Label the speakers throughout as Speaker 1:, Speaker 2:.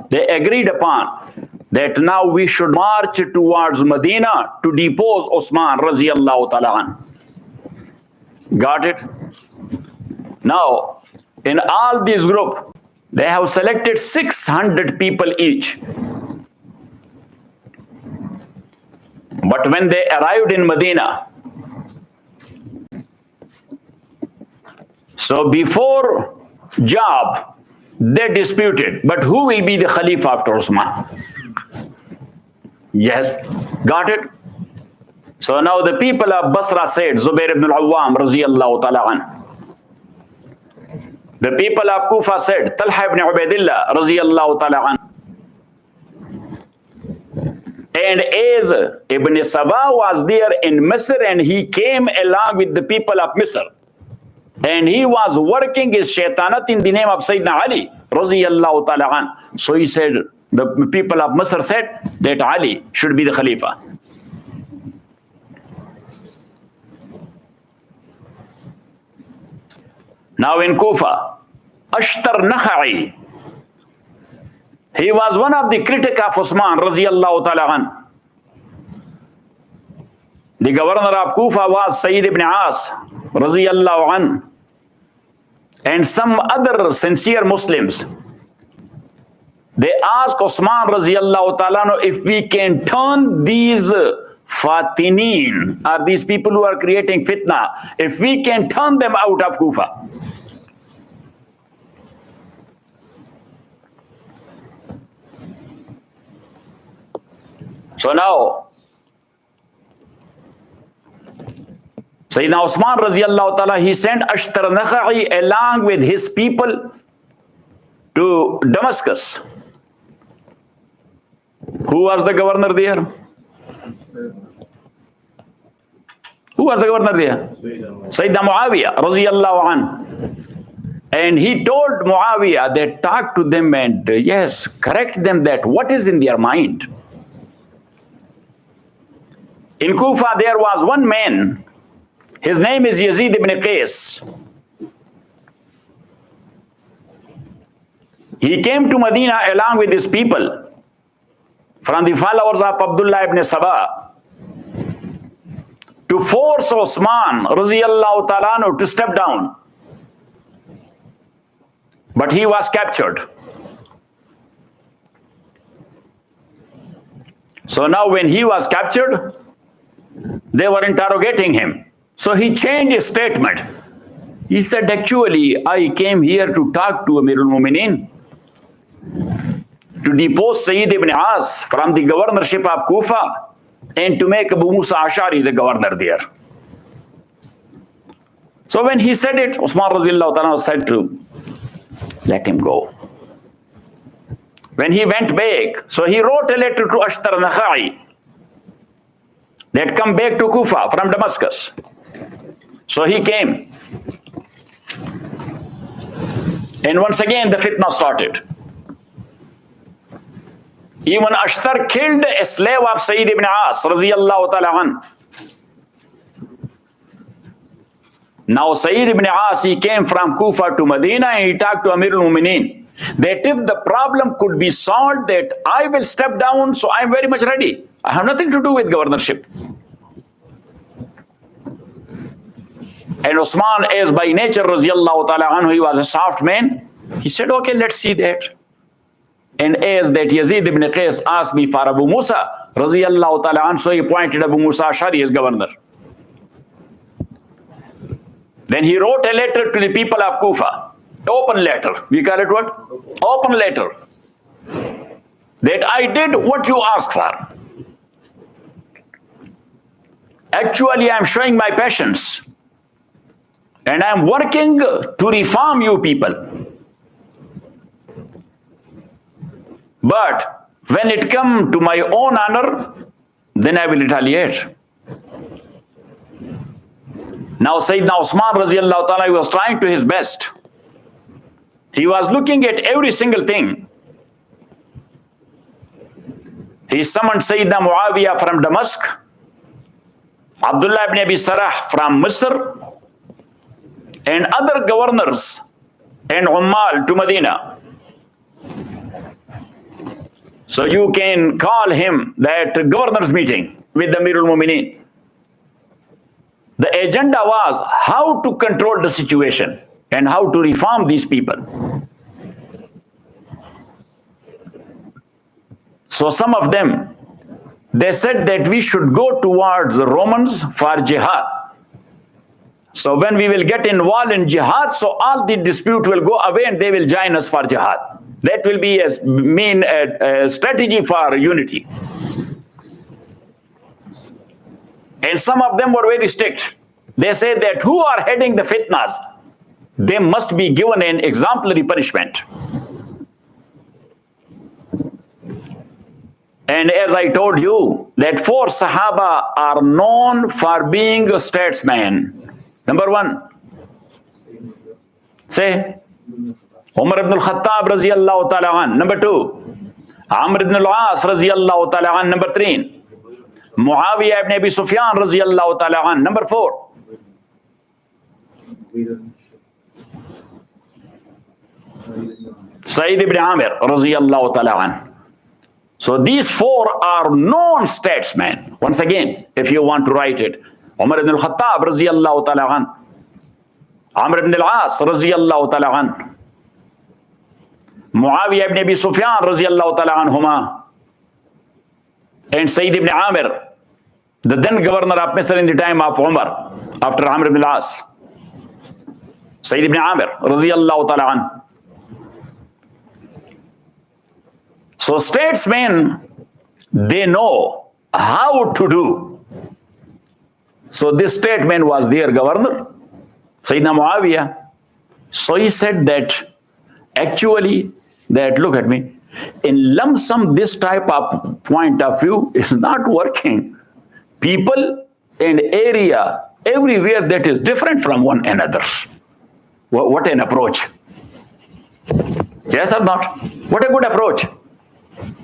Speaker 1: they agreed upon that now we should march towards Medina to depose Osman Raziyallahu Ta'ala an. Got it? Now, in all these group, they have selected 600 people each. But when they arrived in Medina, so before job, they disputed, but who will be the Khalifa after Osman? Yes, got it? So now the people of Basra said, Zubair ibn al-Awwam Raziyallahu Ta'ala an. The people of Kufa said, Talha ibn Ubaidillah Raziyallahu Ta'ala an. And as Ibn Saba was there in Misr and he came along with the people of Misr, and he was working his shaitanat in the name of Sayyidina Ali Raziyallahu Ta'ala an. So he said, the people of Misr said that Ali should be the Khalifa. Now in Kufa, Ashtar Nakha'i, he was one of the critics of Osman Raziyallahu Ta'ala an. The governor of Kufa was Sayyid ibn As Raziyallahu an, and some other sincere Muslims. They asked Osman Raziyallahu Ta'ala if we can turn these Fatineen, or these people who are creating fitna, if we can turn them out of Kufa. So now, Sayyidina Osman Raziyallahu Ta'ala, he sent Ashtar Nakha'i along with his people to Damascus. Who was the governor there? Who was the governor there? Sayyidina Muawiyah Raziyallahu an. And he told Muawiyah that talk to them and yes, correct them that what is in their mind. In Kufa there was one man, his name is Yazid ibn Qais. He came to Medina along with his people from the followers of Abdullah ibn Saba to force Osman Raziyallahu Ta'ala to step down. But he was captured. So now when he was captured, they were interrogating him. So he changed his statement. He said, actually, I came here to talk to Amirul Mu'mineen, to depose Sayyid ibn As from the governorship of Kufa and to make Abu Musa Ash'ari the governor there. So when he said it, Usman Raziyallahu Ta'ala said to let him go. When he went back, so he wrote a letter to Ashtar Nakha'i that come back to Kufa from Damascus. So he came. And once again the fitna started. Even Ashtar killed a slave of Sayyid ibn As Raziyallahu Ta'ala an. Now Sayyid ibn As, he came from Kufa to Medina and he talked to Amirul Mu'mineen that if the problem could be solved, that I will step down, so I am very much ready. I have nothing to do with governorship. And Osman, as by nature Raziyallahu Ta'ala anhu, he was a soft man, he said, okay, let's see that. And as that Yazid ibn Qais asked me for Abu Musa Raziyallahu Ta'ala anhu, so he appointed Abu Musa Ash'ari as governor. Then he wrote a letter to the people of Kufa, open letter. We call it what? Open letter. That I did what you asked for. Actually, I am showing my patience. And I am working to reform you people. But when it comes to my own honor, then I will retaliate. Now Sayyidina Usman Raziyallahu Ta'ala was trying to his best. He was looking at every single thing. He summoned Sayyidina Muawiyah from Damascus, Abdullah ibn Abi Sarah from Misr, and other governors and Ummal to Medina. So you can call him that governor's meeting with the Amirul Mu'mineen. The agenda was how to control the situation and how to reform these people. So some of them, they said that we should go towards the Romans for jihad. So when we will get involved in jihad, so all the dispute will go away and they will join us for jihad. That will be a main strategy for unity. And some of them were very strict. They say that who are heading the fitnas, they must be given an exemplary punishment. And as I told you, that 4 Sahaba are known for being statesmen. Number 1, say, Umar ibn al-Khattab raziyallahu ta'ala an. Number 2, Amr ibn al-As raziyallahu ta'ala an. Number 3, Muawiyah ibn Abi Sufyan raziyallahu ta'ala an. Number 4, Sayyid ibn Amir raziyallahu ta'ala an. So these 4 are known statesmen. Once again, if you want to write it, Umar ibn al-Khattab raziyallahu ta'ala an, Amr ibn al-As raziyallahu ta'ala an, Muawiyah ibn Abi Sufyan raziyallahu ta'ala anhuma, and Sayyid ibn Amir, the then governor of Misr in the time of Umar, after Amr ibn al-As. Sayyid ibn Amir raziyallahu ta'ala an. So statesmen, they know how to do. So this statesman was their governor, Sayyidina Muawiyah. So he said that actually, that look at me, in lump sum this type of point of view is not working. People and area everywhere that is different from one another. What an approach. Yes or not? What a good approach.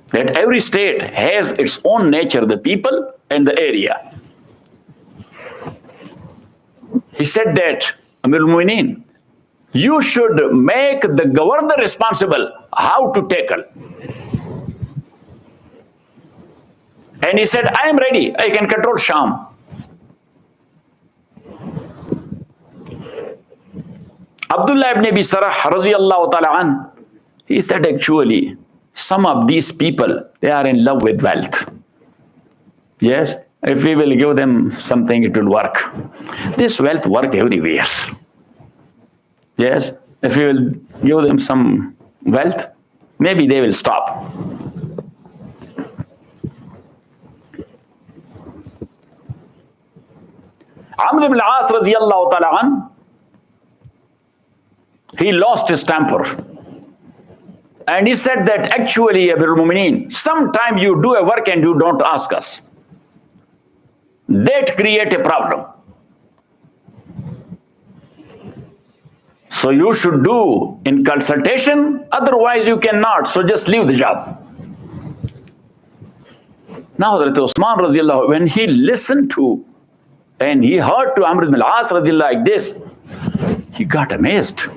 Speaker 1: That every state has its own nature, the people and the area. He said that, Amirul Mu'mineen, you should make the governor responsible how to tackle. And he said, I am ready, I can control Sham. Abdullah ibn Abi Sarah raziyallahu ta'ala an, he said actually, some of these people, they are in love with wealth. Yes, if we will give them something, it will work. This wealth work everywhere. Yes, if we will give them some wealth, maybe they will stop. Amr ibn al-As raziyallahu ta'ala an, he lost his temper. And he said that actually, Amirul Mu'mineen, sometime you do a work and you don't ask us. That create a problem. So you should do in consultation, otherwise you cannot. So just leave the job. Now Hazrat Usman raziyallahu, when he listened to and he heard to Amr ibn al-As raziyallahu like this, he got amazed.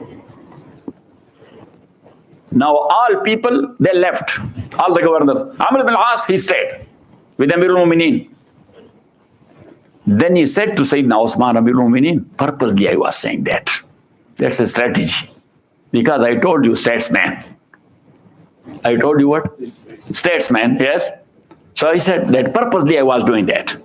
Speaker 1: Now all people, they left, all the governors. Amr ibn al-As, he stayed with Amirul Mu'mineen. Then he said to Sayyidina Usman, Amirul Mu'mineen, purposely I was saying that. That's a strategy. Because I told you, statesman. I told you what? Statesman, yes. So he said that purposely I was doing that.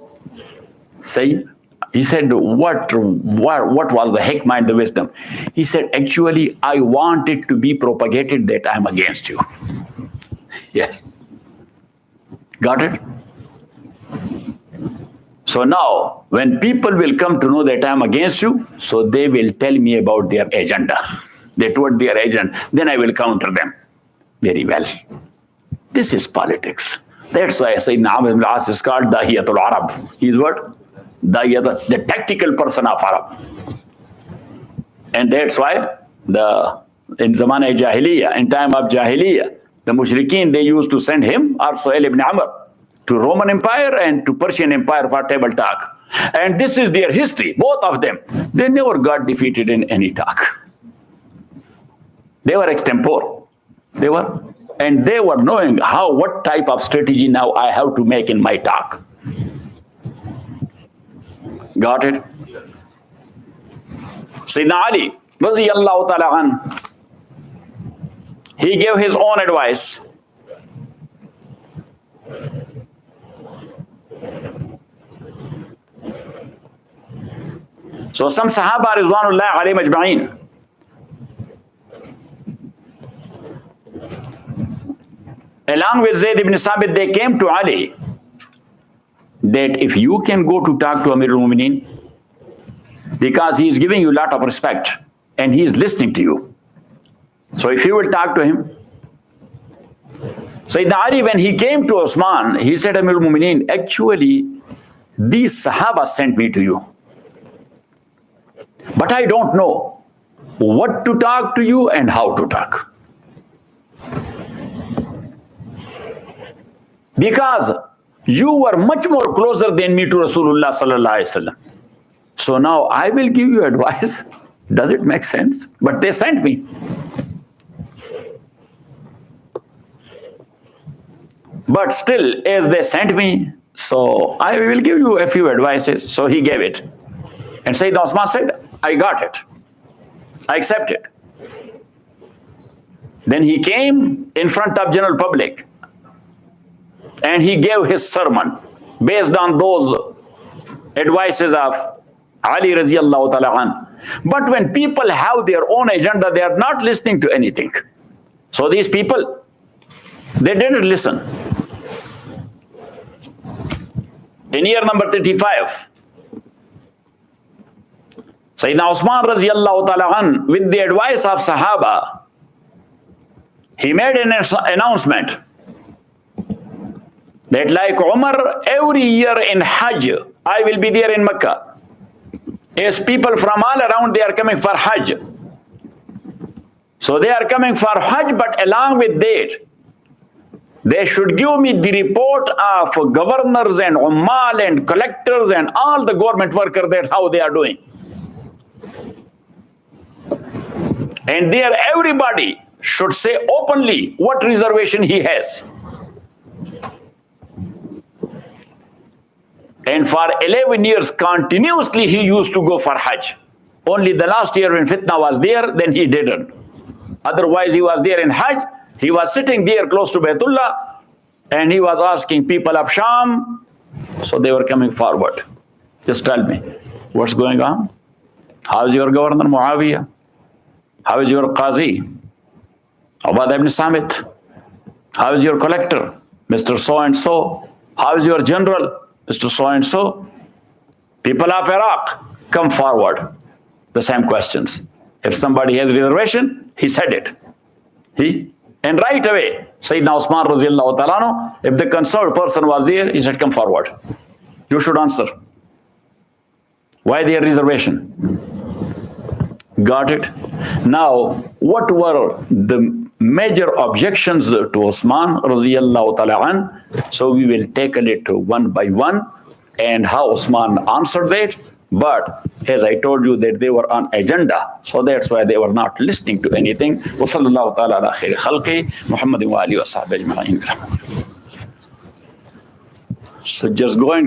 Speaker 1: Say, he said, what was the hikmah and the wisdom? He said, actually, I want it to be propagated that I'm against you. Yes. Got it? So now, when people will come to know that I'm against you, so they will tell me about their agenda. That what their agenda, then I will counter them. Very well. This is politics. That's why I say Amr ibn al-As is called Dahiyatul Arab. He's what? The tactical person of Arab. And that's why in Zamana Jahiliyyah, in time of Jahiliyyah, the Mushrikeen, they used to send him or Suhail ibn Amr to Roman Empire and to Persian Empire for table talk. And this is their history, both of them. They never got defeated in any talk. They were extempore. They were And they were knowing what type of strategy now I have to make in my talk. Got it? Sayyidina Ali, Raziyallahu ta'ala an, he gave his own advice. So some Sahaba Ridwanullah alayhim ajma'in, along with Zayd ibn Sabit, they came to Ali that if you can go to talk to Amir al-Mu'mineen, because he is giving you a lot of respect and he is listening to you. So if you will talk to him. Sayyidina Ali, when he came to Osman, he said, Amir al-Mu'mineen, actually, these Sahaba sent me to you. But I don't know what to talk to you and how to talk. Because you were much more closer than me to Rasulullah sallallahu alaihi wasallam. So now I will give you advice. Does it make sense? But they sent me. But still, as they sent me, so I will give you a few advices. So he gave it. And Sayyidina Osman said, I got it. I accept it. Then he came in front of general public and he gave his sermon based on those advices of Ali Raziyallahu ta'ala an. But when people have their own agenda, they are not listening to anything. So these people, they didn't listen. In year number 35, Sayyidina Usman Raziyallahu ta'ala an, with the advice of Sahaba, he made an announcement that like Umar, every year in Hajj, I will be there in Mecca. As people from all around, they are coming for Hajj. So they are coming for Hajj, but along with that, they should give me the report of governors and ummal and collectors and all the government workers, that how they are doing. And there everybody should say openly what reservation he has. And for 11 years continuously he used to go for Hajj. Only the last year when fitna was there, then he didn't. Otherwise he was there in Hajj. He was sitting there close to Baytullah and he was asking people of Sham. So they were coming forward. Just tell me, what's going on? How is your governor Muawiyah? How is your Qazi? Ubadah ibn Samit? How is your collector? Mr. So-and-so? How is your general? Mr. So-and-so? People of Iraq, come forward. The same questions. If somebody has reservation, he said it. And right away, Sayyidina Usman Raziyallahu ta'ala, if the concerned person was there, he said, come forward. You should answer. Why their reservation? Got it? Now, what were the major objections to Usman Raziyallahu ta'ala an? So we will tackle it one by one and how Usman answered that. But as I told you that they were on agenda, so that's why they were not listening to anything. Wa sallallahu ta'ala ala khairi khalqi Muhammadin wa alihi wa sahbihi ajma'in. So just go and